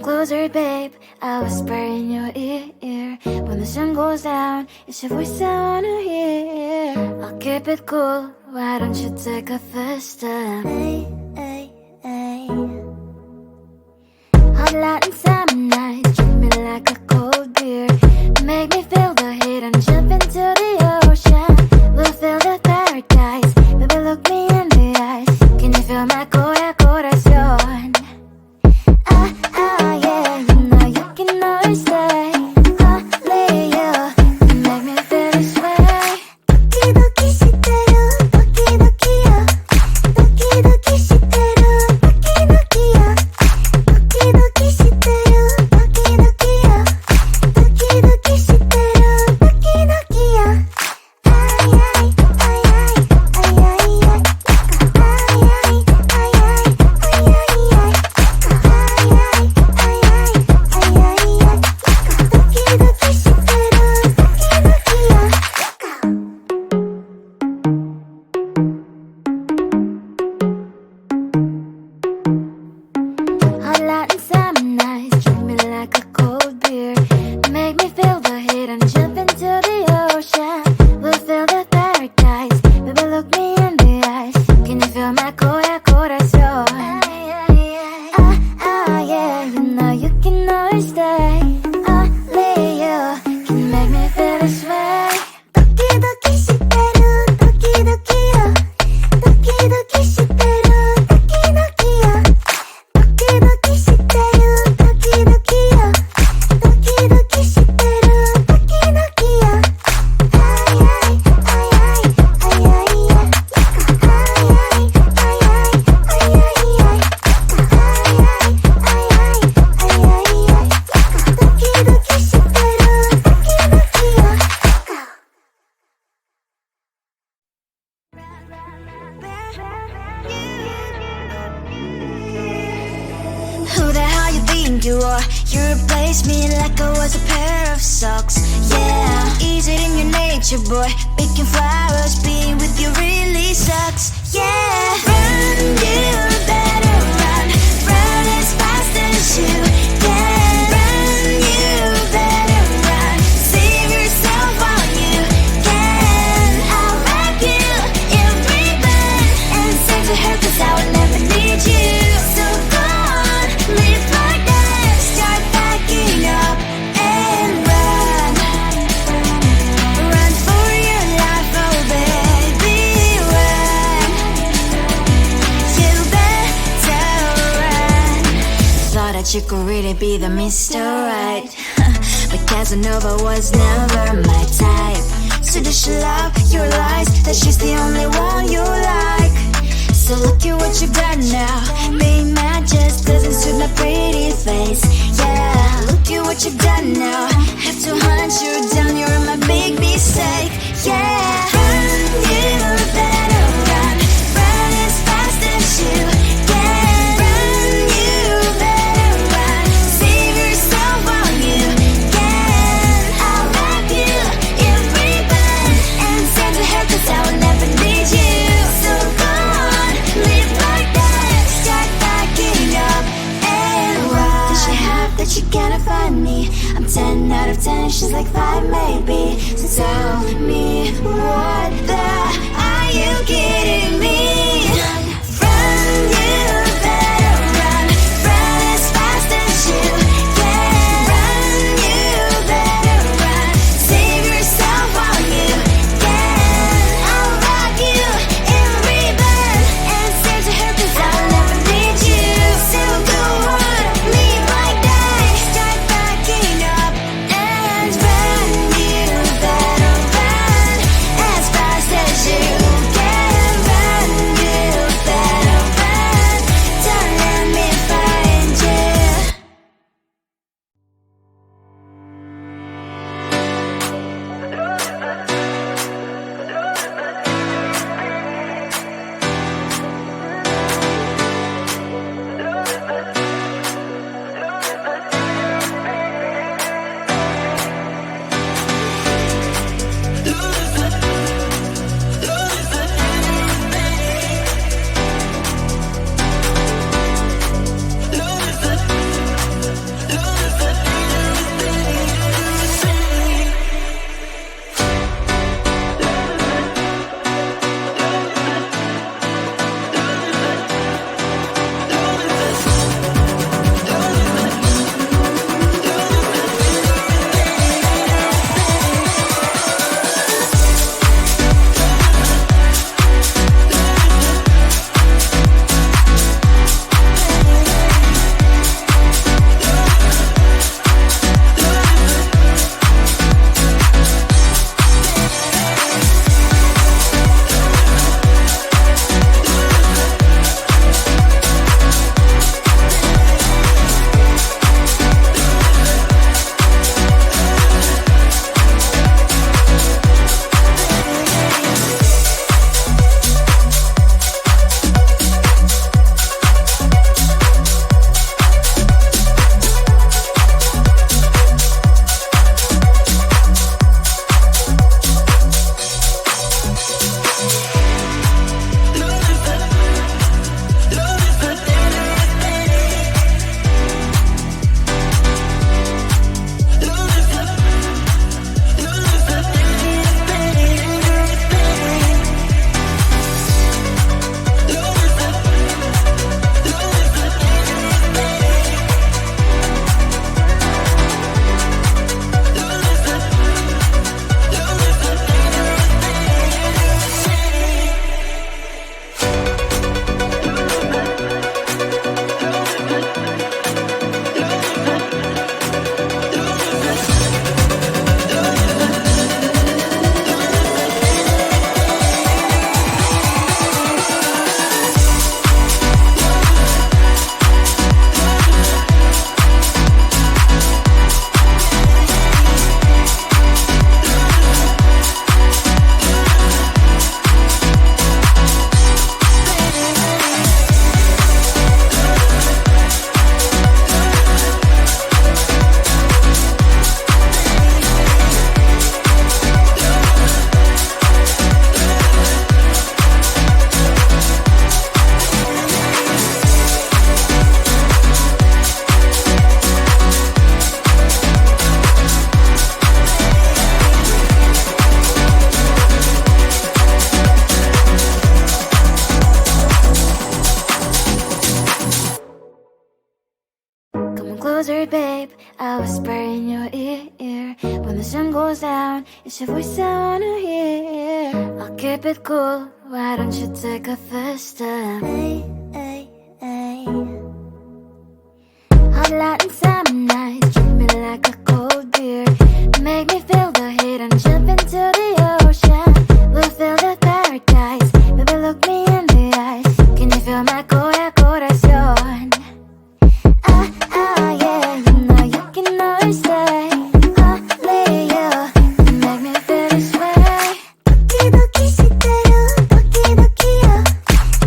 closer, babe, I'll whisper in your ear. When the sun goes down, it's your voice I wanna hear. I'll keep it cool, why don't you take a first step? Hey, hey, hey. Hot light and summer nights, treat me like a cold beer. Make me feel the heat and jump into the ocean. We'll feel the paradise, baby, look me in the eyes. Can you feel my corazón? Yeah, you know you can always stay. Only you can make me feel this way. Doki doki shiteru, doki doki yo. Doki doki shiteru, doki doki yo. Doki doki shiteru, doki doki yo. Doki doki shiteru, doki doki yo. Ay ay ay ay ay ay ay. Ay ay ay ay ay ay ay. Hot light and summer nights, treat me like a cold beer. Make me feel the heat and jump into the ocean. We'll feel the paradise, baby, look me in the eyes. Can you feel my corazón? Yeah, you know you can always stay. Only you can make me feel this way. Doki doki shiteru, doki doki yo. Doki doki shiteru, doki doki yo. Doki doki shiteru, doki doki yo. Doki doki shiteru, doki doki yo. Ay ay ay ay ay ay ay. Ay ay ay ay ay ay ay. Ay ay ay ay ay ay. Doki doki shiteru, doki doki yo. Who the hell you think you are? You replaced me like I was a pair of socks. Yeah, is it in your nature, boy? Picking flowers, being with you really sucks. Yeah, run, you better run. Run as fast as you can. Run, you better run. Save yourself while you can. I'll wrap you in ribbon and send to her 'cause I will never need you. So go on, live like that. Start packing up and run. Run for your life, oh baby, run. You better run. Thought that you could really be the Mr. Right, but Casanova was never my type. So does she love your lies, that she's the only one you like? So look at what you've done now. Being mad just doesn't suit my pretty face. Yeah, look at what you've done now. Have to hunt you down, you're my big mistake. Yeah, run, you better run. Run as fast as you can. Run, you better run. Save yourself while you can. I'll wrap you in ribbon and send to her 'cause I will never need you. So go on, live like that. Start packing up and run. Does she have that you cannot find me? I'm 10 out of 10, she's like 5 maybe. So tell me, what the are you kidding me? Run, you better run. Run as fast as you can. Run, you better run. Save yourself while you can. I'll wrap you in ribbon and send to her 'cause I'll never need you. So go on, live like that. Start packing up and run. You better run as fast as you can. Run, closer, babe. I'll whisper in your ear. When the sun goes down, it's your voice I wanna hear. I'll keep it cool, why don't you take a first step? Hey, hey, hey. Hot Latin summer nights, treat me like a cold beer. Make me feel the heat and jump into the ocean. We'll feel the paradise, baby look me in the eyes. Can you feel my corazón? Yeah, you know you can always stay. Only you can make me feel this way. Doki doki shiteru, doki doki yo.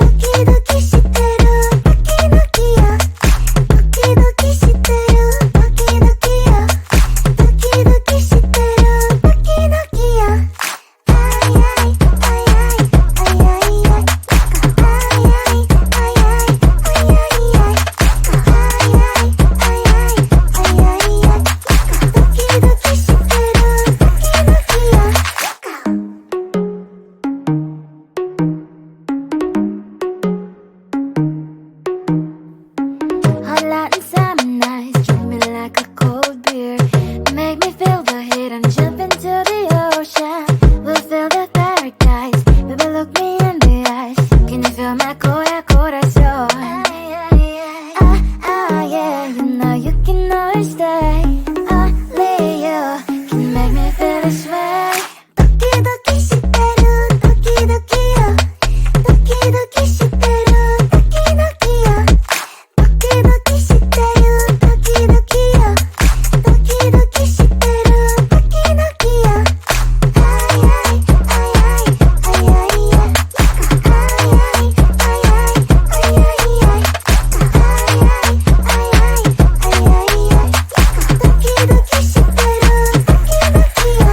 Doki doki shiteru, doki doki yo. Doki doki shiteru, doki doki yo. Doki doki shiteru, doki doki yo. Ay ay ay ay ay ay ay. Ay ay ay ay ay ay ay. Hot Latin summer nights, treat me like a cold beer. Make me feel the heat and jump into the ocean. We'll feel the paradise, baby look me in the eyes. Can you feel my corazón? Yeah, you know you can always stay. Only you can make me feel this way. Doki doki shiteru, doki doki yo. Doki doki shiteru, doki doki yo. Doki doki shiteru, doki doki yo. Doki doki shiteru, doki doki yo. Ay ay ay ay ay ay ay. Ay ay ay ay ay ay ay. Ay ay ay ay ay ay ay. Doki doki shiteru, doki doki yo.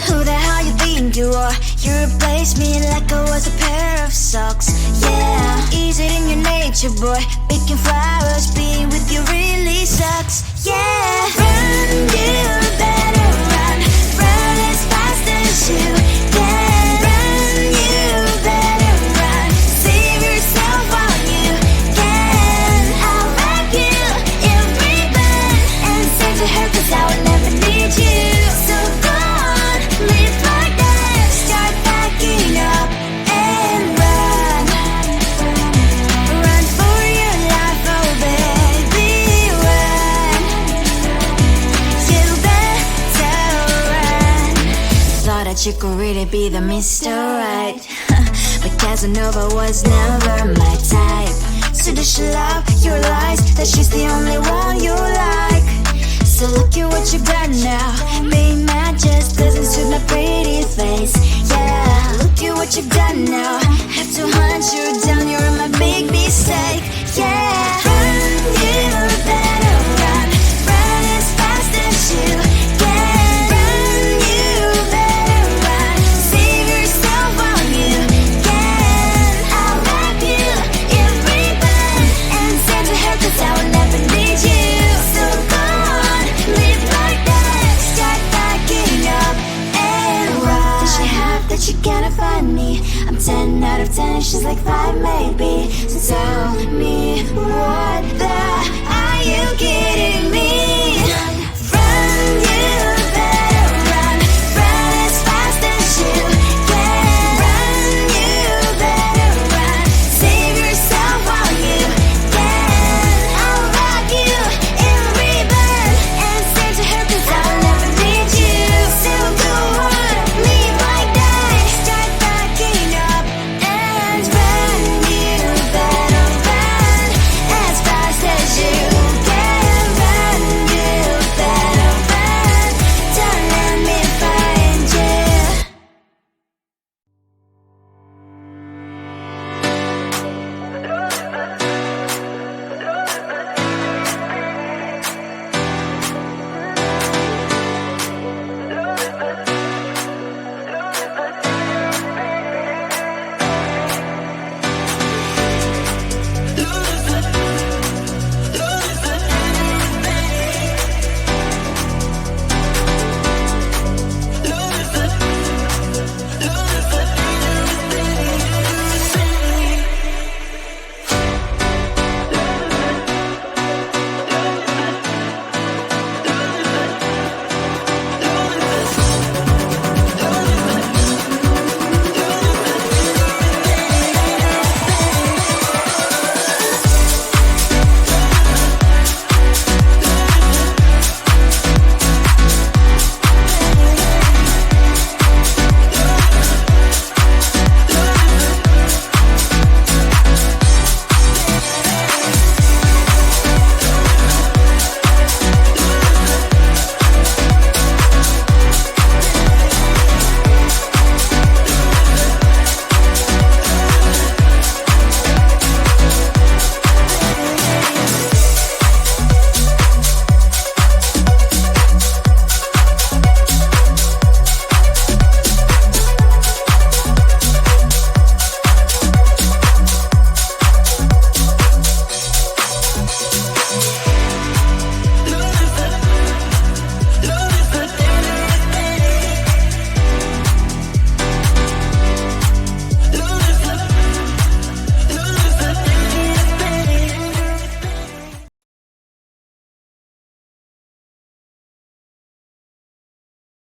Who the hell you think you are? You replaced me like I was a pair of socks. Yeah, is it in your nature, boy? Picking flowers, being with you really sucks. Yeah, run, you better run. Run as fast as you can. Run, you better run. Save yourself while you can. I'll wrap you in ribbon and send to her 'cause I will never need you. So go on, live like that. Start packing up and run. Run for your life, oh baby, run. You better run. Thought that you could really be the Mr. Right, but Casanova was never my type. So does she love your lies, that she's the only one you like? So look at what you got now. Being mad just doesn't suit my pretty face. Yeah, look at what you got now. Have to hunt you down, you're my big mistake. Yeah, run, you better run. Run as fast as you can. Run, you better run. Save yourself while you can. I'll wrap you in ribbon and send to her 'cause I will never need you. So go on, live like that. Start packing up and run. Does she have that she cannot find me? I'm 10 out of 10, she's like 5 maybe. So tell me, what the are you kidding me?